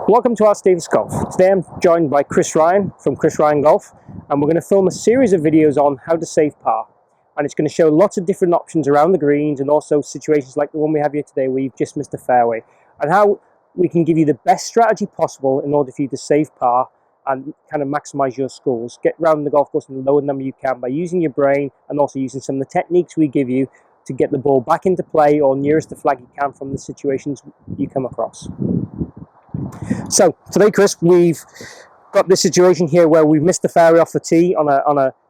Welcome to Alistair Golf. Today I'm joined by Chris Ryan from Chris Ryan Golf, and we're going to film a series of videos on how to save par. And it's going to show lots of different options around the greens and also situations like the one we have here today where you've just missed a fairway, and how we can give you the best strategy possible in order for you to save par and kind of maximize your scores. Get around the golf course in the lower number you can by using your brain and also using some of the techniques we give you to get the ball back into play or nearest the flag you can from the situations you come across. So today, Chris, we've got this situation here where we've missed the fairway off the tee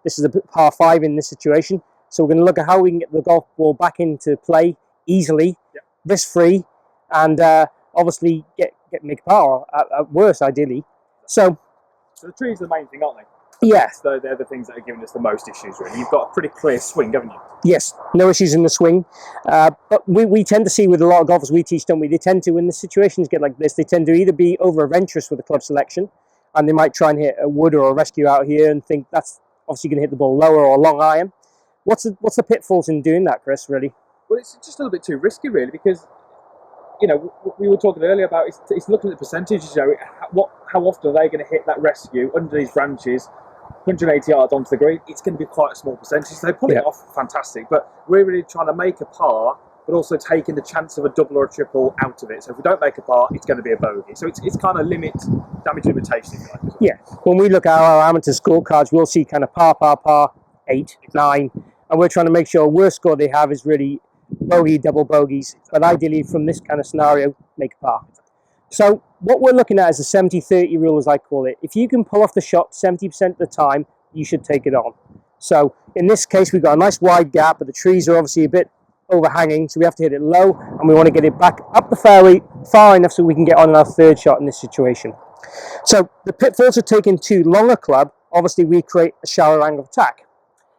this is a par 5 in this situation. So we're going to look at how we can get the golf ball back into play easily, risk-free, and obviously make par at worst, ideally. So the trees are the main thing, aren't they? Yeah. So they're the things that are giving us the most issues, really. You've got a pretty clear swing, haven't you? Yes, no issues in the swing. But we tend to see with a lot of golfers we teach, don't we? They tend to, when the situations get like this, they tend to either be over-adventurous with the club selection, and they might try and hit a wood or a rescue out here and think that's obviously going to hit the ball lower or long iron. What's the pitfalls in doing that, Chris, really? Well, it's just a little bit too risky, really, because, you know, we were talking earlier about it's looking at the percentages, you know, how often are they going to hit that rescue under these branches, 180 yards onto the green? It's going to be quite a small percentage. So they pull it off, fantastic. But we're really trying to make a par, but also taking the chance of a double or a triple out of it. So if we don't make a par, it's going to be a bogey. So it's kind of damage limitation, if you like. Yeah. When we look at our amateur scorecards, we'll see kind of par, 8, 9, and we're trying to make sure worst score they have is really bogey, double bogeys, but ideally from this kind of scenario, make a par. So what we're looking at is a 70-30 rule, as I call it. If you can pull off the shot 70% of the time, you should take it on. So in this case, we've got a nice wide gap, but the trees are obviously a bit overhanging, so we have to hit it low, and we want to get it back up the fairway far enough so we can get on our third shot in this situation. So the pitfalls of taking too long a club, obviously we create a shallow angle of attack.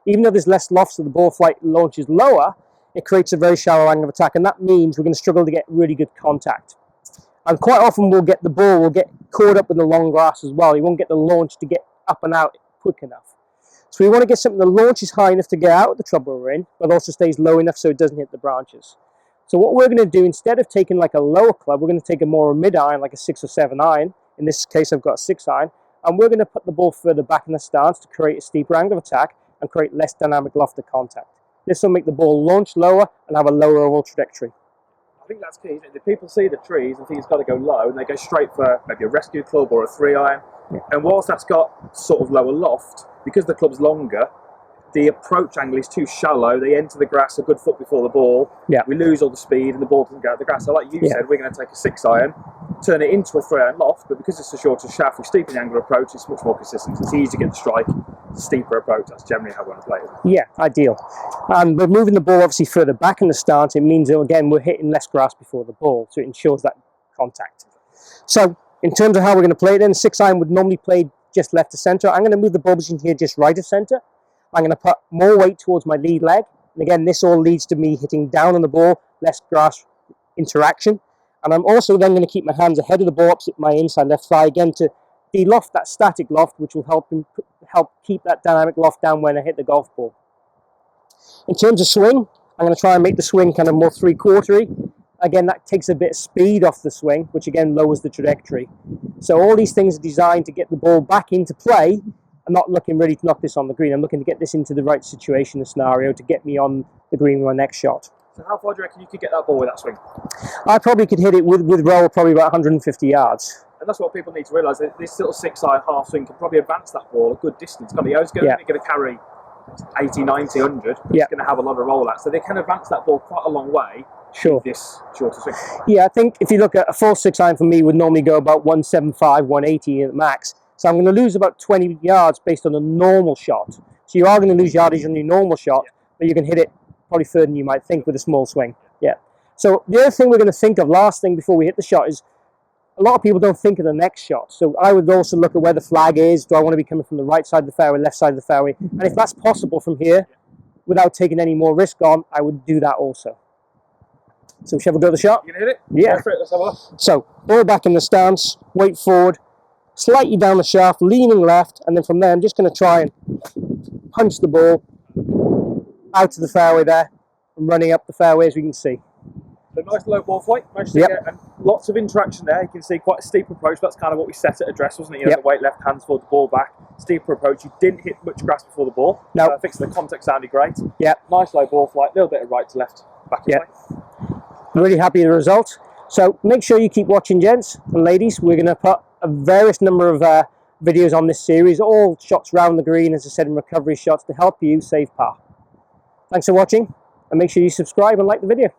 Even though there's less loft, so the ball flight launches lower, it creates a very shallow angle of attack, and that means we're going to struggle to get really good contact. And quite often we'll get caught up with the long grass as well. You won't get the launch to get up and out quick enough. So we want to get something that launches high enough to get out of the trouble we're in, but also stays low enough so it doesn't hit the branches. So what we're going to do, instead of taking like a lower club, we're going to take a more mid iron, like a 6 or 7 iron. In this case, I've got a 6 iron, and we're going to put the ball further back in the stance to create a steeper angle of attack and create less dynamic loft of contact. This will make the ball launch lower and have a lower overall trajectory. I think that's key, isn't it? The people see the trees and think it's got to go low, and they go straight for maybe a rescue club or a 3 iron. Yeah. And whilst that's got sort of lower loft, because the club's longer, the approach angle is too shallow. They enter the grass a good foot before the ball. Yeah. We lose all the speed, and the ball doesn't go out the grass. So, like you said, we're going to take a 6 iron, turn it into a 3 iron loft, but because it's a shorter shaft, we steepen the angle approach. It's much more consistent. It's easy to get the strike. It's a steeper approach. That's generally how we want to play it. Yeah, ideal. And we're moving the ball obviously further back in the stance. It means that, again, we're hitting less grass before the ball, so it ensures that contact. So in terms of how we're going to play it, then 6 iron would normally play just left to center. I'm going to move the ball position here just right of center. I'm going to put more weight towards my lead leg. And again, this all leads to me hitting down on the ball, less grass interaction. And I'm also then going to keep my hands ahead of the ball opposite my inside left thigh, again, to de-loft that static loft, which will help keep that dynamic loft down when I hit the golf ball. In terms of swing, I'm going to try and make the swing kind of more 3/4-y. Again, that takes a bit of speed off the swing, which again lowers the trajectory. So all these things are designed to get the ball back into play. I'm not looking really to knock this on the green. I'm looking to get this into the right situation and scenario to get me on the green with my next shot. So how far do you reckon you could get that ball with that swing? I probably could hit it with roll probably about 150 yards. And that's what people need to realise, that this little 6 iron half swing can probably advance that ball a good distance. It's going to carry 80, 90, 100. It's going to have a lot of roll out. So they can advance that ball quite a long way. Sure. This shorter swing. Yeah, I think if you look at a full 6 iron for me would normally go about 175, 180 at max. So I'm going to lose about 20 yards based on a normal shot. So you are going to lose yardage on your normal shot, but you can hit it probably further than you might think with a small swing. Yeah. So the other thing we're going to think of, last thing before we hit the shot, is a lot of people don't think of the next shot. So I would also look at where the flag is. Do I want to be coming from the right side of the fairway, left side of the fairway? And if that's possible from here, without taking any more risk on, I would do that also. So shall we go to the shot? You going to hit it? Yeah. Go for it. Let's have a look. So ball back in the stance, weight forward, slightly down the shaft, leaning left, and then from there I'm just going to try and punch the ball out of the fairway there and running up the fairway, as we can see. So nice low ball flight. Managed to get a lots of interaction there. You can see quite a steep approach. That's kind of what we set at address, wasn't it? You know, Yep. the weight left, hands forward, the ball back. Steeper approach. You didn't hit much grass before the ball. No. Perfect. So the contact sounded great. Yep. Nice low ball flight. A little bit of right to left back in Yep. play. Really happy with the result. So make sure you keep watching, gents and ladies. We're going to put a various number of videos on this series, all shots round the green, as I said, and recovery shots to help you save par. Thanks for watching, and make sure you subscribe and like the video.